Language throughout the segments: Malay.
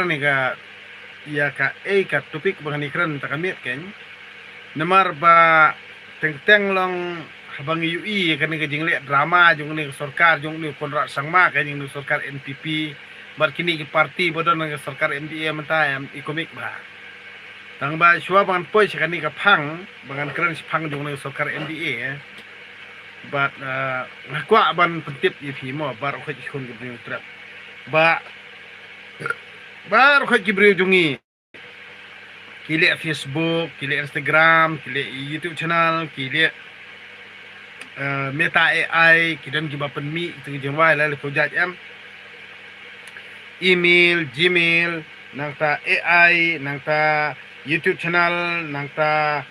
sekarang nih ka ya ka ka topik bangani keren takamit ken namar ba teng long habang UI kan ni jing le drama jung ni sarkar jung ni konrak sangma kan jing sarkar NPP bar kini ki parti bodon ng sarkar MDA menta ikomik ba tang ba shwa bangan poi kan ni ka phang bangan keren phang jung ni sarkar MDA but ngakwa ban pentip ipi mo bar khoj khon gi trap ba bar khoj gi jungi kile Facebook, kile Instagram, kile YouTube channel, kile Meta AI, kidan giba penmi itu jengwai la project email, Gmail, nangta AI, nangta YouTube channel, nangta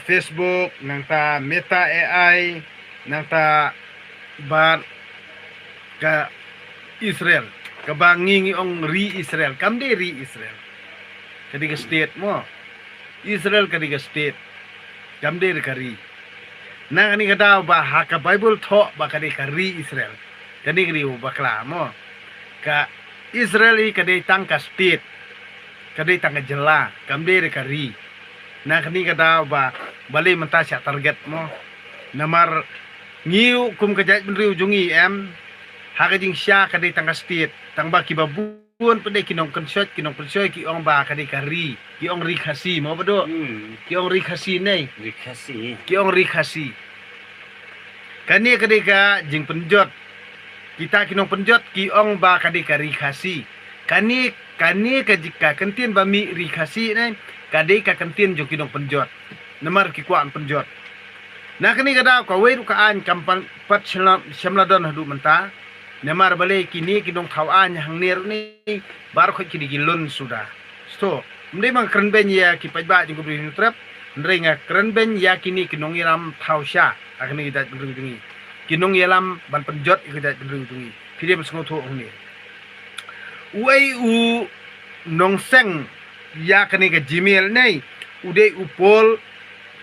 Facebook, nangta Meta AI, nangta bar ka Israel, ka bangingi ong ri Israel, kamde ri Israel. Kadiga state mo Israel kadiga state gamde kari na kani kada ba haka Bible tho ba kadi kari Israel kadi kadi bakla mo ka Israeli kadi tangka state kadi tangka jela gamde kari na kani kada ba bali menta sia target mo namar ngiu kum kajat benriu jungi haka jing sya kadi tangka state tangba kibabu pun pendek kinong konsert ki ong ba kadi kari ki ong ri khasi mo bado ki ong ri khasi nei ki ong ri khasi kani kadi ka jing penjot kita kinong penjot ki ong ba kadi kari khasi kani ka jika kentin ba mi ri khasi nei kadi ka kentin jo kinong penjot namar ki kuan penjot na kani kada ka wei ka an kampan pat shamladon hadu menta namar bale kini kinong thawan hang ner ni bar khoi kini gilun sudah sto mdei mang kren ben ya ki pajba jing kubri trap ndrei nga kren ben ya kini kinong yalam thawsha akni gidat bring jungi kinong yalam ban penjot gidat bring jungi phide besngo tho huni uai u nong seng ya kani ka Gmail nei ude upol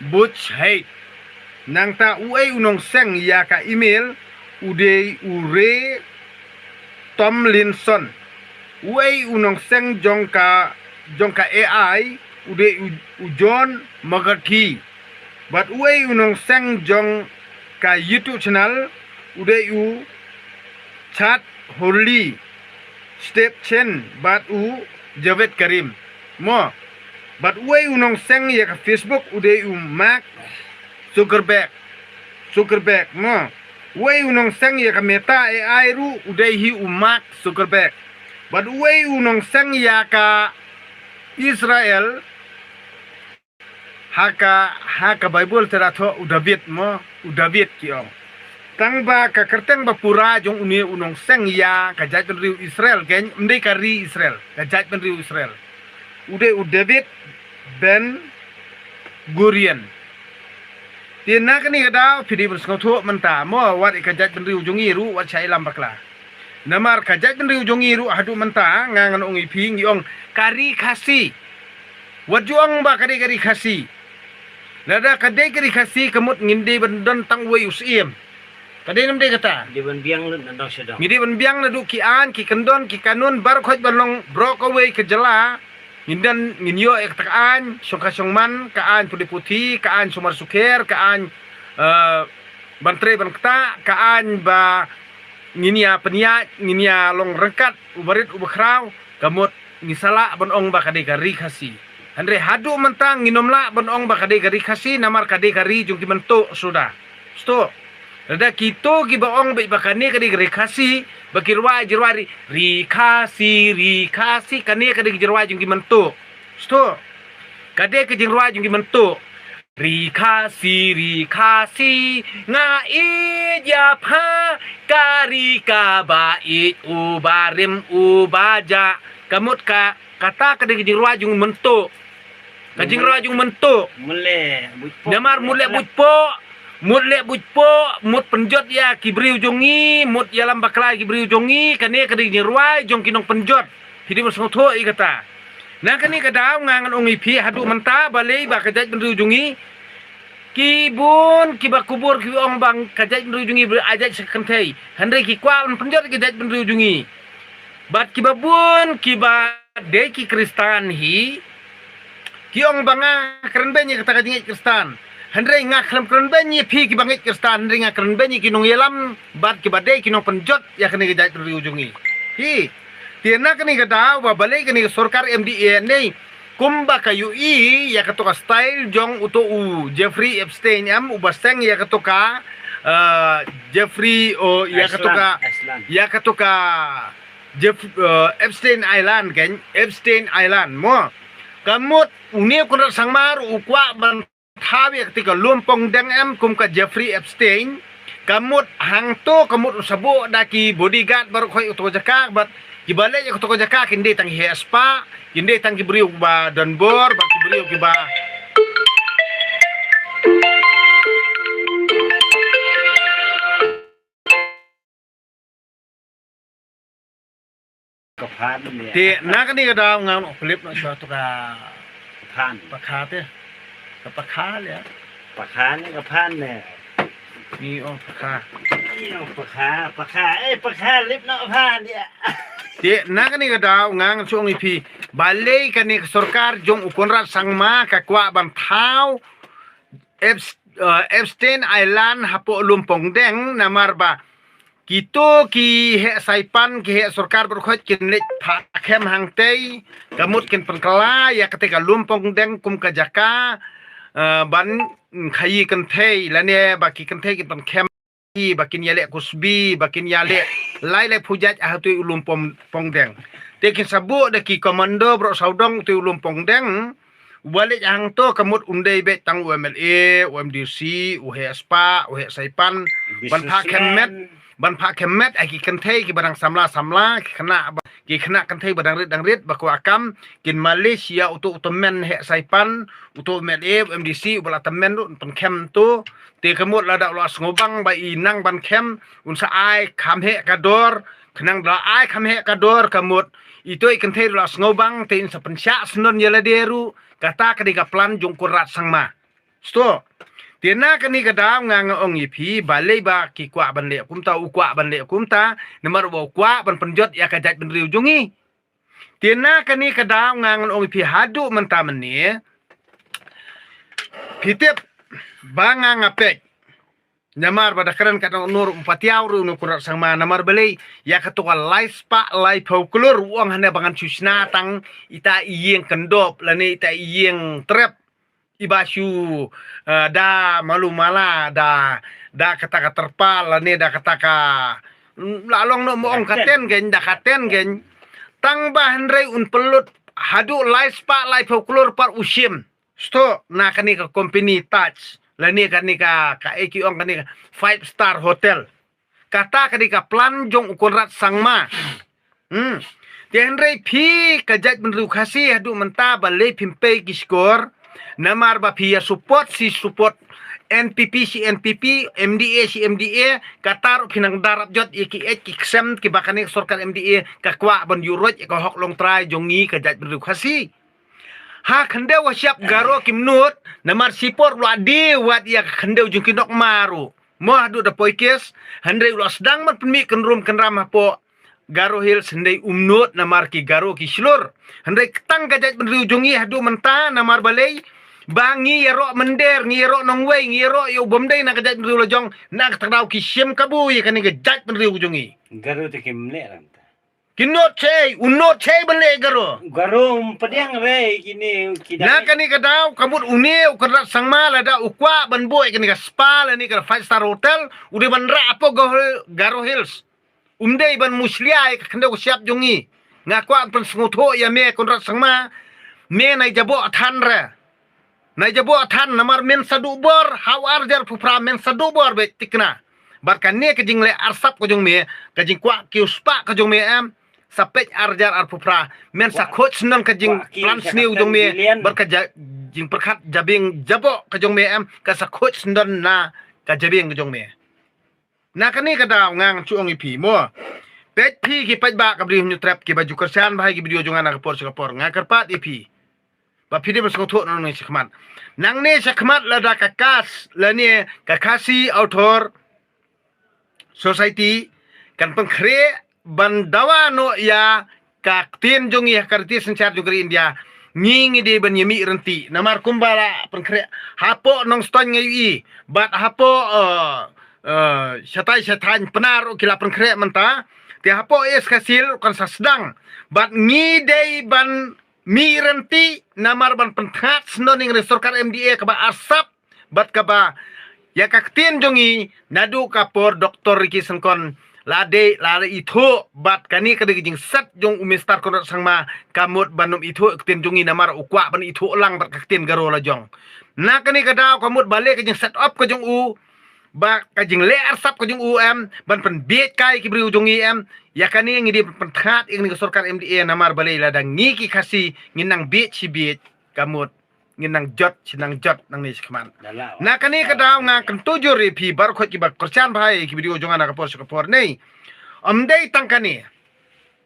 butch hate nangta uai u nong seng ya ka email ude ure Tomlinson uai unong seng jongka AI ude John Magathi but uai unong seng jong ka YouTube channel ude chat Holy Step Chen but Javed Karim mo but uai unong seng ya ka Facebook ude Mark Zuckerberg mo Wei unong seng ya ka Meta AI ru udai hi Mark Zuckerberg. But wei unong seng ya ka Israel haka Bible teratho David mo David kiong. Tang ba ka kerteng ba pura jong uni unong seng ya ka jat ben riu Israel ken mdei ka ri Israel ka jat ben riu Israel. Udai David Ben Gurion. Tina kani kada pidi bersengotho menta mo wat ikajat benriu jungi ru wat chai lam bakla namar kajat benriu jungi ru hadu menta ngangan ong ipi ngiong kari khasi wat juang ba kari khasi lada kadai kari khasi kemut nginde bendon tang wei usiem kadai namde kata di ban biang lu nandang sedang ngide ban biang nadu ki an ki kendon ki kanun bar khoj balong bro ko wei kejela Nindan ninyo ek takaan songka songman kaan putih putih kaan sumar suker kaan bantre bankta kaan ba nginia peniat nginia long rengkat ubarit ubakrau kamut ngisala bonong ba kadai kari khasi andre hadu mentang nginomla bonong ba kadai kari khasi namar kadai kari jung kimento sudah sto rada kito ki baong ba bakane kadai kari khasi bakirwa jirwari ri khasi kane kade jirwa jung gimanto sto kade ke jirwa jung gimanto ri khasi nga ija pha kari ka ba I ubarim ubaja kamut ka kata kade jirwa jung mento ka jirwa jung mento mule namar mule bujpo mut penjot ya kibriu jongi mut yalam bakla kibriu jongi kane kadi nyerwai jong kinong penjot hidi bersengotho I kata na kani kada ngangan ongi pi hadu menta balei ba kajat benriu jongi kibun kiba kubur ki ong bang kajat benriu jongi ajat sekentai handai ki kwa penjot kajat benriu jongi bat kiba bun kiba deki Kristan hi kiong banga keren benye kata kajing Kristan Hendrai ngak kelam keren benye pi ki bangit Kristan hendrai ngak keren benye kinong yelam bat ki badai kinong penjot ya kene gejai dari ujungi hi tiana kene gada wa balai kene sorkar MDA nei kumba kayu ya katoka style jong uto u Jeffrey Epstein ubasteng ya katoka Jeffrey o ya katoka Epstein Island kan Epstein Island mo kamut unia kunrat sangmar ukwa ban thawi ketika lumpong deng kum ka Jeffrey Epstein kamut hangto kamut usabo daki bodyguard baru khoi uto jaka bat gibale ya uto jaka kinde tang hespa kinde tang gibriu ba donbor ba gibriu giba Kapan ni? Ti nak ni kada ngam klip nak suatu ka Kapan? pakate ka pakal ya Pakan ni kapan ni? ni on pakal Iyo pakan lip nak kapan dia? Ti nak ni kada ngang suong ipi balai kani sarkar jong ukonrat sangma ka kwa ban thau Epstein Island hapo lumpong deng namar ba kito ki he saipan ki he sarkar berkhot kin lek phakem hangtei kamut kin penkala ya ketika lumpong deng kum ka jaka ban khayi kan thei lane baki kan thei kin kem bakin yale kusbi bakin yale lai phujat ahatui lumpong pongdeng tekin sabu de ki komando bro saudong tu lumpong deng balik hang to kamut undai be tang UMLA UMDC UHSPA UH saipan ban phakemet aki kan thei ki barang samla ki kena kan thei badang rit baku akam kin Malaysia utu men he saipan utu MLA MDC bala temen pen kem tu te kamut lada ulas ngobang ba inang ban kem unsa ai kham he kador kenang da ai kham he kador kamut itu ikan thei ulas ngobang te insa pensya senon yala deru kata kedika plan jong kurat sangma sto tiana kani kada ngang ong ipi balai ba ki kwa ban le kumta ukwa ban le kumta nomor bo kwa ban penjot ya kajat ben riu jungi tiana kani kada ngang ong ipi hadu menta meni pitip banga ngapek nyamar pada keren kata nur empatiau ru nu kurat sangma namar balai ya ketua lai spa lai folklor uang hana bangan susna tang ita iyeng kendop lani ita iyeng trap ibasyu da malu mala da kata terpal lani da kata lalong no moong katen gen da katen gen tang bahan rei un pelut hadu lai spa lai folklor par usim sto na kani ka company touch lani kani ka eki ong kani 5-star hotel kata kani ka plan jong ukonrat sangma tian rei phi kajat menru khasi hadu menta balai pimpe kiskor namar ba pia support NPP MDA si MDA katar pinang darat jot iki eksem ki bakani sarkar MDA ka kwa ban yuroj ka hok long trai jongi kajat menru khasi ha khandeu wa siap garo kimnut namar sipor wadi wat ya khandeu jung kinok maru mo hadu da poikes handai ulas sedang mat pemi kenrum kenram hapo garo hil sendai umnut namar ki garo ki slur handai ketang gajat benriu jungi hadu menta namar balai bangi yero mender ngiro nongwei ngiro yo bomdai na gajat benriu lojong nak tadau ki sim kabu ya kani gajat benriu jungi Garu te kimle ram. kinot chei bale garo Garum padiang re kini na kani kadau kamut uneu kerat sangma lada ukwa ban boy kani ka spa lani ka 5-star hotel ude ban ra apo garo hills umdei ban muslia ka kandau siap jongi ngakwa pan sngotho ya me konrat sangma me nai jabo athan re nai jabo athan namar men sadu bor hawar jar pupra men sadu bor be tikna barkan ne kajing le arsap ko jong me kajing kwa kiuspa ko jong me am sapet arjar arpupra men sa coach non kajing plan sniu jong me barka jing perkhat jabing jabo ka jong me am ka sa coach non na ka jabing ka jong me na kani kada ngang chuong ipi mo pet pi ki paj ba kabri nyu trap ki baju kersan bahai ki video jongan ka por nga karpat ipi ba pide bas ngotho non ni sikmat nang ne sikmat lada kakas lani kakasi author society kan pengkre ban dawa no ya ka tin jongi karti sencar jungri India ngingi de ban yemi renti namar kumbala penkre hapo nong ston ngai bat hapo syatai syatan penar kila penkre menta ti hapo es kasil kan sedang bat ngi de ban mi renti namar ban penthat snoning resorkar MDA ka ba asap bat ka ba ya kaktin jongi nadu kapor doktor Riki Sengkon lade itu bat kani kada jing sat jong umistar konot sangma kamut banum itu kaktin jongi namar ukwa ban itu ulang bat kaktin garo la jong na kani kada kamut balik ke jing set up ke jong u ba ka jing le arsap ke jong u ban pen bet kai ki bri jongi ya kani ngi di penthat ing ni sorkar MDA namar balai ladang ngi ki kasi nginang bet si bet kamut nginang jot sinang jot nang ni sekman na kani kada nga kan tujur pi bar khot ki ba kerchan bhai ki video jonga ka por nei amdei tangkani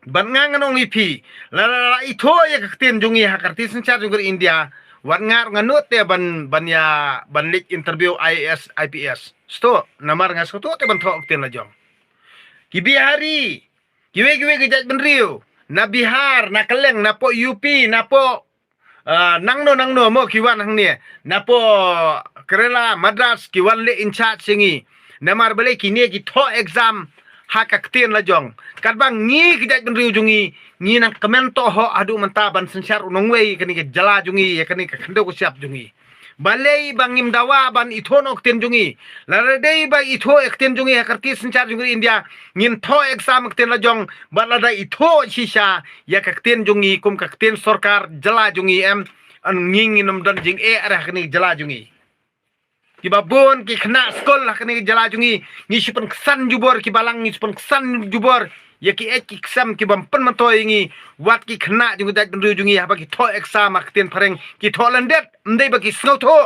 ban nga nganong ipi la ito ya kaktin jongi hakarti sencar jungri India wat ngar nganut te ban ya ban lik interview IAS IPS sto namar nga sto te ban thok ten la jong ki bihari kiwe gejat benriu na Bihar na Keleng na po UP na po nangno mo kiwan hang ni napo Kerala Madras kiwan le in charge singi namar bale kini ki tho exam ha kaktin la jong kadbang ngi kijat ben riu jungi ngi nang komento ho adu manta ban sensar unong wei kani ke jala jungi ya kani ka khando ko siap jungi balei bangim dawa ban ithon okten jungi laradei ba itho ekten jungi hakarti sensar jungi India ngin tho exam ekten la jong balada itho shisha ya kakten jungi kum kakten sorkar jala jungi an nging nom don jing arah kani jala jungi kibabon ki khna skol lah kani jala jungi ngi sipan kesan jubor ki balang ngi sipan kesan jubor ya ki ek ki ksam ki bam pen mantoy ngi wat ki khna jungi dat benru jungi ha ba ki tho exam akten pareng ki tho landet ndai ba ki snau tho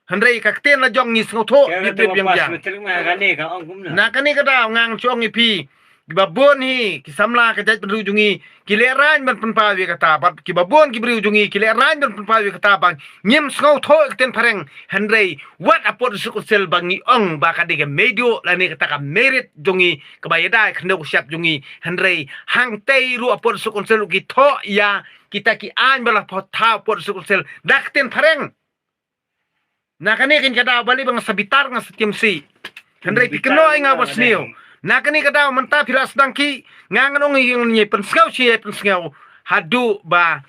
handai kakten la jong ngi snau tho ni pip yang jang na kani kada ngang chong ngi pi babon hi ki samla ka jat benru jungi ki leran ban penpa wi kata bat ki babon ki bru jungi ki leran ban penpa wi kata bang nyim snau tho akten pareng handai wat apot sukul sel bangi ong ba ka de medio la ni kata ka merit jungi kebayada khndo siap jungi handai hang tei ru apot sukul sel ki tho ya kita ki an bala pot tha apot sukul sel dakten pareng na kani kin kada bali bang sabitar nga setiam si handai pikno inga wasniu na kani kada menta firas dangki nganganong ngi pensngau si pensngau hadu ba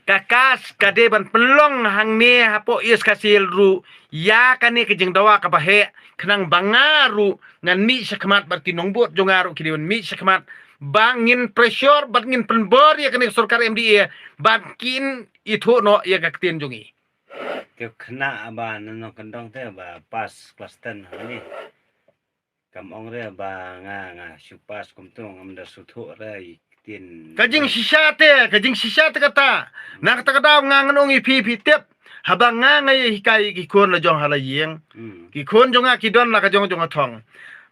kakas kade ban pelong hang ne hapo is kasil ru ya kani kejeng dawa ka bahe kenang bangaru ngan mi sakmat berti nongbot jongaru kidiwan mi sakmat bangin pressure bangin penbor ya kani sorkar MDA bangkin itu no ya kaktin jongi Kau kena ba nano kendong te ba pas kelas 10 ni kam ong re ba nga supas kumtung amda suthu re tin kajing sisa te kata nak ta kada ngangan ong ipi tep habang nga ngai hikai ki kon la jong hala yeng ki kon jonga ki don la ka jong thong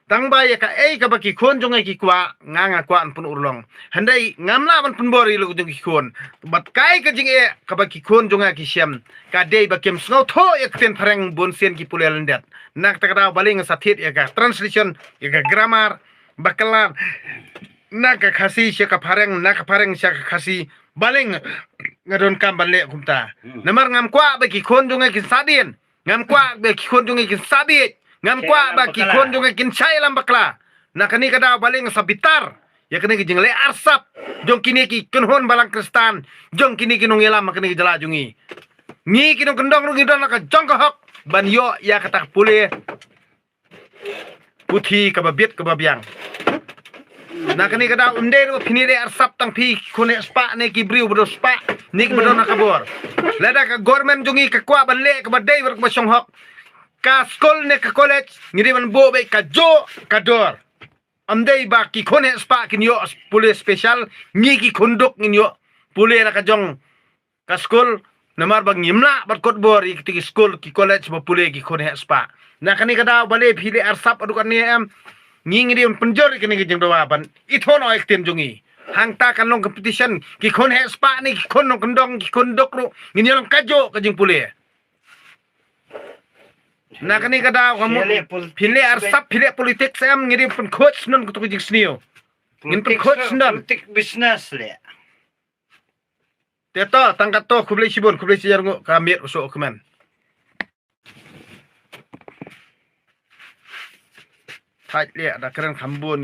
tang ba ya ka ka ba ki kon jonga ki kwa nga kwa an pun urlong handai ngamla ban pun bori lu jong ki kon bat kai ka jing ka ba ki kon jonga ki syam ka dei ba kem snow tho ek ten pareng bon sen ki pulel ndet nak ta kada baling sathit ya ka translation ya ka grammar bakalan nak ka khasi sya ka pareng nak pareng sya ka khasi baling ngadon kam bale kumta namar ngam kwa ba ki kon jonga ki sadin ngam kwa ba ki kon jonga ki sabit ngam kwa ba ki kon jonga kin chai lam bakla na kani kada baling sabitar ya kani jing le arsap jong kini ki kunhon balang kristan jong kini kinong ilam kani jala jungi ngi kinong kendong ru ngidon ka jong ka hok ban yo ya kata pule puthi ka babit ka babyang na kani kada unde ru pinire arsap tang pi kone spa ne ki briu bro spa nik bodona kabor lada ka government jungi ka kwa ban le ka badai ber ka song hok ka skol ne ka college ngiri ban bo be ka jo ka dor amdei ba ki khone spa kin yo pule special ngi ki khunduk ngin yo pule ra ka jong ka skol namar bang ngimla bat kot bor ki skol ki college ba pule ki khone spa na kani kada bale phile arsap adu kan ne ngi ngiri penjor kini ki jeng dawa ban ithon o ektem jungi hangta kan long competition ki khone spa ni ki khon kendong ki khunduk ru ngin yo kajo ka jeng pule na kani kada kamu phile arsap phile politik sam ngiri pen coach non kutu jing snio ngin pen coach non politik business le Teto tangkat to kublai sibun kublai sijar ngo kamir usuk kemen. Thaj liat ada keren kambun